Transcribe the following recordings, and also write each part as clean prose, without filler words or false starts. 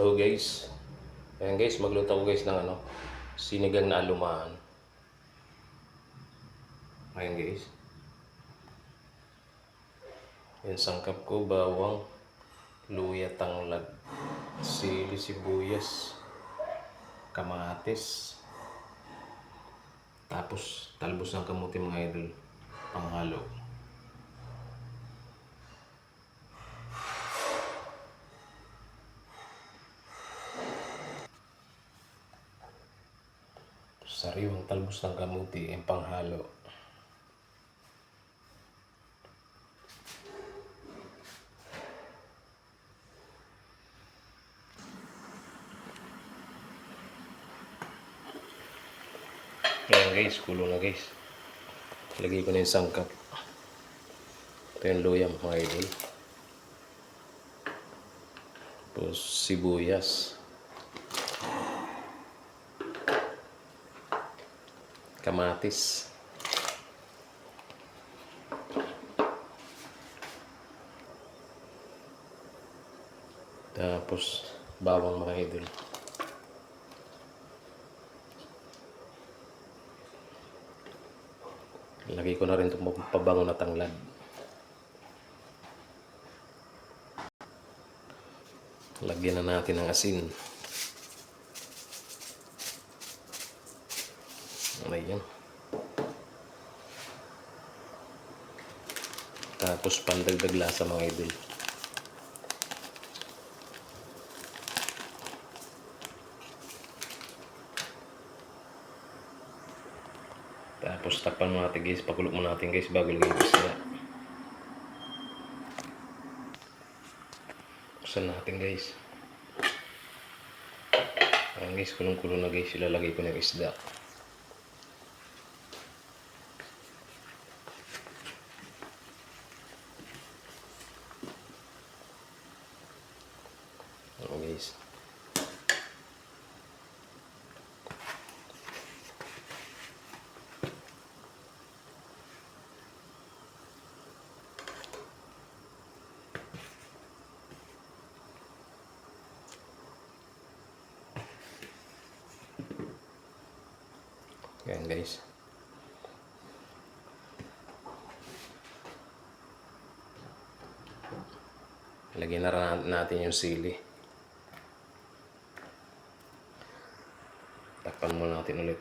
So guys, ayan guys, magluto ko guys ng sinigang na alumaan. Ayan guys. Yan sangkap ko, bawang, luya, tanglad, sili, sibuyas, kamatis, tapos talbos ng kamuti mga idol, panghalo. Sariwang talbos ng kamuti, yung panghalo. Ayan guys, kulo na guys. Lagay ko na yung sangkap. Ito yung luya mga idol. Tapos sibuyas. Kamatis. Tapos bawang mga idol. Lagay ko na rin itong pabango na tanglad. Lagyan na natin ng asin. Ayan. Tapos pandagdag lasa mga idol. Tapos takpan mo natin guys, pakulog mo natin guys bago lagay ko sila. Buksan natin guys. Ayan guys, kulong-kulong na guys, ilalagay ko ng isda. Ayan guys. Ayan guys. Lagyan na natin yung sili. Takpan muna natin ulit.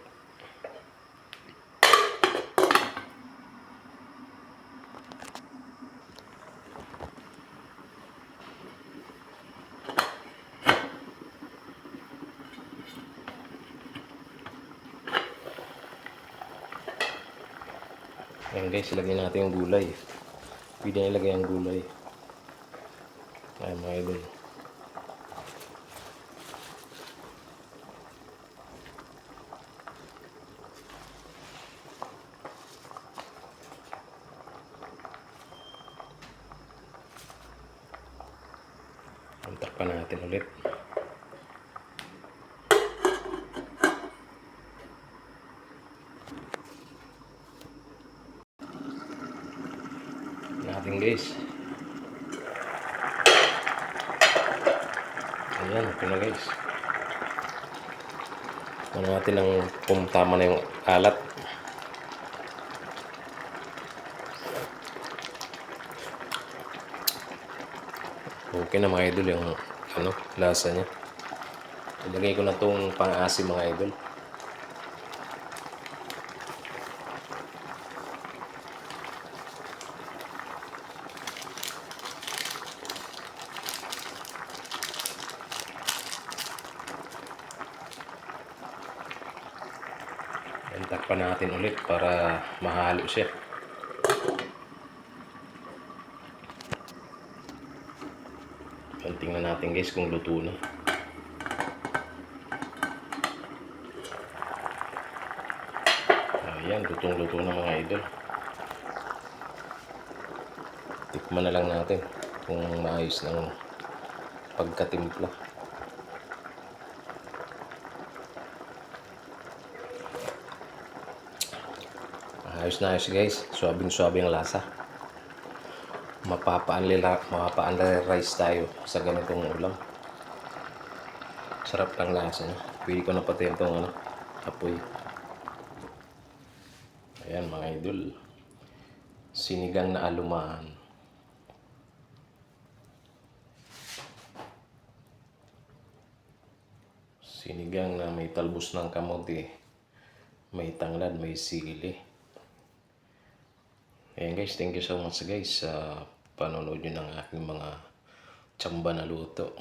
Ayan guys, ilagay natin yung gulay. Pwede na ilagay ang gulay. Ayan mga idol. Takpan natin ulit. Natin guys. Ayan, ito na guys. Ano natin ang kung tama na yung alat. Okay na mga idol yung lasa niya. Ilagay ko na itong pang-asim mga idol. Ayan, takpan natin ulit para mahalo siya. Ayan, tingnan natin guys kung luto na. Ayan, lutong-luto na mga idol. Tikman na lang natin kung maayos ng pagkatimpla. Ayos na ayos guys, suabing-suabing lasa. Mapapa-unli rice tayo sa ganitong ulam. Sarap ng lasa niya. Pwede ko na pati itong ano, apoy. Ayan mga idol. Sinigang na alumaan. Sinigang na may talbos ng kamote. May tanglad, may sili. Ayan guys, thank you so much guys sa panonood nyo ng aking mga tsamba na luto.